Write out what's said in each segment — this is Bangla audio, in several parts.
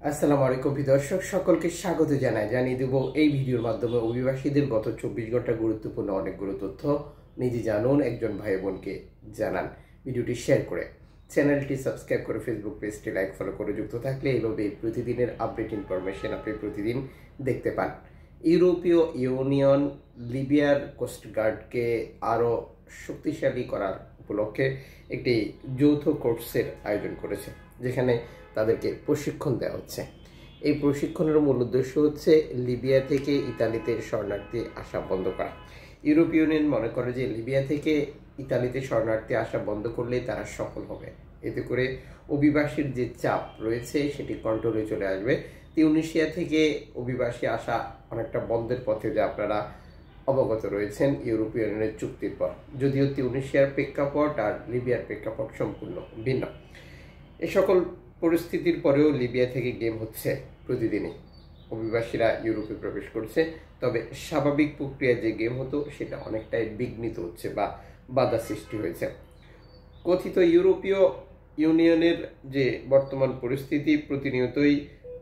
আসসালামু আলাইকুম দর্শক সকলকে স্বাগত জানিয়ে দেব এই ভিডিওর মাধ্যমে অভিবাসীদের গত 24 ঘন্টা গুরুত্বপূর্ণ অনেকগুলো তথ্য নিজে জানুন, একজন ভাই বোনকে জানান। ভিডিওটি শেয়ার করে চ্যানেলটি সাবস্ক্রাইব করে ফেসবুক পেজটি লাইক ফলো করে যুক্ত থাকলে এইভাবে প্রতিদিনের আপডেট ইনফরমেশন আপনি প্রতিদিন দেখতে পান। ইউরোপীয় ইউনিয়ন লিবিয়ার কোস্টগার্ডকে আরও শক্তিশালী করার উপলক্ষে একটি যৌথ কোর্সের আয়োজন করেছে, যেখানে তাদেরকে প্রশিক্ষণ দেওয়া হচ্ছে। এই প্রশিক্ষণের মূল উদ্দেশ্য হচ্ছে লিবিয়া থেকে ইতালিতে শরণার্থী আসা বন্ধ করা। ইউরোপীয় ইউনিয়ন মনে করে যে লিবিয়া থেকে ইতালিতে শরণার্থী আসা বন্ধ করলেই তারা সফল হবে। এতে করে অভিবাসীর যে চাপ রয়েছে সেটি কন্ট্রোলে চলে আসবে। তিউনিসিয়া থেকে অভিবাসী আসা অনেকটা বন্ধের পথে, যা আপনারা অবগত রয়েছেন ইউরোপীয় ইউনিয়নের চুক্তির পর। যদিও তিউনিসিয়ার প্রেক্ষাপট আর লিবিয়ার প্রেক্ষাপট সম্পূর্ণ ভিন্ন। এ সকল পরিস্থিতির পরেও লিবিয়া থেকে গেম হচ্ছে প্রতিদিনই। অভিবাসীরা ইউরোপে প্রবেশ করছে, তবে স্বাভাবিক প্রক্রিয়ায় যে গেম হতো সেটা অনেকটাই বিঘ্নিত হচ্ছে বা বাধা সৃষ্টি হয়েছে। কথিত ইউরোপীয় ইউনিয়নের যে বর্তমান পরিস্থিতি প্রতিনিয়তই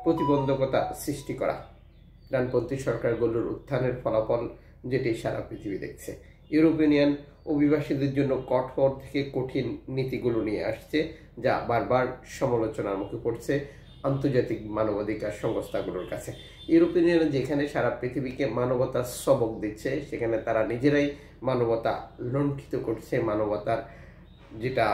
প্রতিবন্ধকতা সৃষ্টি করা, ডানপন্থী সরকারগুলোর উত্থানের ফলাফল যেটি সারা পৃথিবী দেখছে। ইউরোপীয় ইউনিয়ন অভিবাসীদের জন্য কঠোর থেকে কঠিন নীতিগুলো নিয়ে আসছে, যা বারবার সমালোচনার মুখে পড়ছে আন্তর্জাতিক মানবাধিকার সংস্থাগুলোর কাছে। ইউরোপীয় ইউনিয়ন যেখানে সারা পৃথিবীকে মানবতার সবক দিচ্ছে, সেখানে তারা নিজেরাই মানবতা লুণ্ঠিত করছে। মানবতার যেটা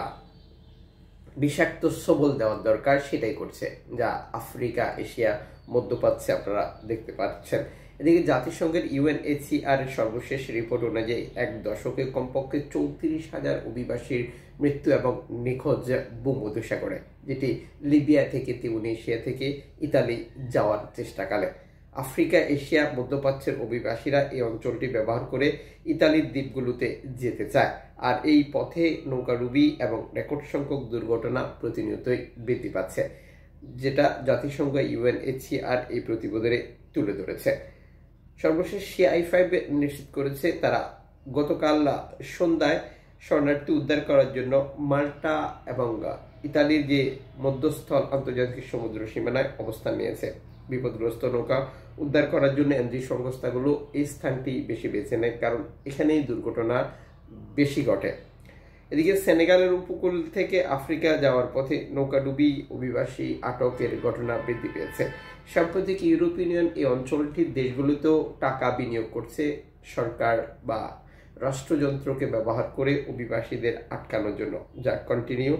বিষাক্ত সবল দেওয়ার দরকার সেটাই করছে, যা আফ্রিকা, এশিয়া, মধ্যপ্রাচ্যে আপনারা দেখতে পাচ্ছেন। এদিকে জাতিসংঘের UNHCR এর সর্বশেষ রিপোর্ট অনুযায়ী এক দশকে কমপক্ষে 34,000 অভিবাসীর মৃত্যু এবং নিখোঁজ ভূমধ্যসাগরে, যেটি লিবিয়া থেকে তিউনিসিয়া থেকে ইতালি যাওয়ার চেষ্টাকালে। আফ্রিকা, এশিয়া, মধ্যপ্রাচ্যের অভিবাসীরা এই অঞ্চলটি ব্যবহার করে ইতালির দ্বীপগুলোতে যেতে চায়, আর এই পথে নৌকাডুবি এবং রেকর্ড সংখ্যক দুর্ঘটনা প্রতিনিয়তই বৃদ্ধি পাচ্ছে, যেটা জাতিসংঘ UNHCR এই প্রতিবেদনে তুলে ধরেছে। সর্বশেষ CI5 নিশ্চিত করেছে তারা গতকাল সন্ধ্যায় শরণার্থী উদ্ধার করার জন্য মাল্টা এবং ইতালির যে মধ্যস্থল আন্তর্জাতিক সমুদ্র সীমানায় অবস্থান নিয়েছে। বিপদগ্রস্ত নৌকা উদ্ধার করার জন্য এনজিও সংস্থাগুলো এই স্থানটি বেশি বেছে নেয়, কারণ এখানেই দুর্ঘটনা বেশি ঘটে। এদিকে সেনেগালের উপকূল থেকে আফ্রিকা যাওয়ার পথে নৌকাডুবি, অভিবাসী আটকের ঘটনা বৃদ্ধি পেয়েছে। সাম্প্রতিক ইউরোপীয় ইউনিয়ন এই অঞ্চলটির দেশগুলোতেও টাকা বিনিয়োগ করছে সরকার বা রাষ্ট্রযন্ত্রকে ব্যবহার করে অভিবাসীদের আটকানোর জন্য, যা কন্টিনিউ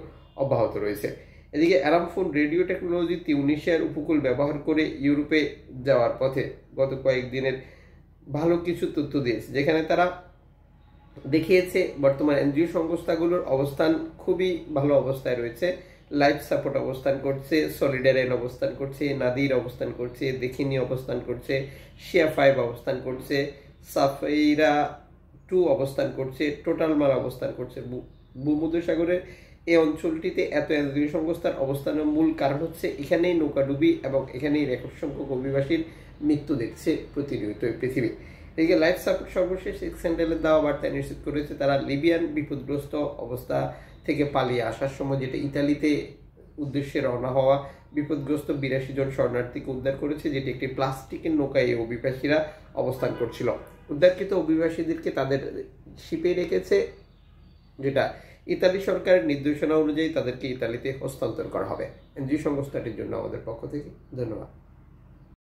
অব্যাহত রয়েছে। এদিকে অ্যারামফোন রেডিও টেকনোলজি তিউনিসিয়ার উপকূল ব্যবহার করে ইউরোপে যাওয়ার পথে গত কয়েকদিনের ভালো কিছু তথ্য দিয়েছে, যেখানে তারা দেখিয়েছে বর্তমান এনজিও সংস্থাগুলোর অবস্থান খুবই ভালো অবস্থায় রয়েছে। লাইফ সাপোর্ট অবস্থান করছে, সলিডারেন অবস্থান করছে, নাদির অবস্থান করছে, দেখিনি অবস্থান করছে, শিয়া5 অবস্থান করছে, সাফাইরা 2 অবস্থান করছে, টোটাল মাল অবস্থান করছে। ভূমধ্যসাগরের এই অঞ্চলটিতে এত এনজিও সংস্থার অবস্থানের মূল কারণ হচ্ছে এখানেই নৌকাডুবি এবং এখানেই রেকর্ড সংখ্যক অভিবাসীর মৃত্যু দেখছে প্রতিনিয়ত পৃথিবী। এদিকে লাইফ সাপোর্ট সর্বশেষ এক্সেন্ডেলের দেওয়া বার্তায় নিশ্চিত করেছে তারা লিবিয়ান বিপদগ্রস্ত অবস্থা থেকে পালিয়ে আসার সময়, যেটা ইতালিতে উদ্দেশ্যে রওনা হওয়া বিপদগ্রস্ত 82 জন শরণার্থীকে উদ্ধার করেছে, যেটি একটি প্লাস্টিকের নৌকায় এই অভিবাসীরা অবস্থান করছিল। উদ্ধারকৃত অভিবাসীদেরকে তাদের শিপে রেখেছে, যেটা ইতালি সরকারের নির্দেশনা অনুযায়ী তাদেরকে ইতালিতে হস্তান্তর করা হবে। এনজিও সংস্থাটির জন্য আমাদের পক্ষ থেকে ধন্যবাদ।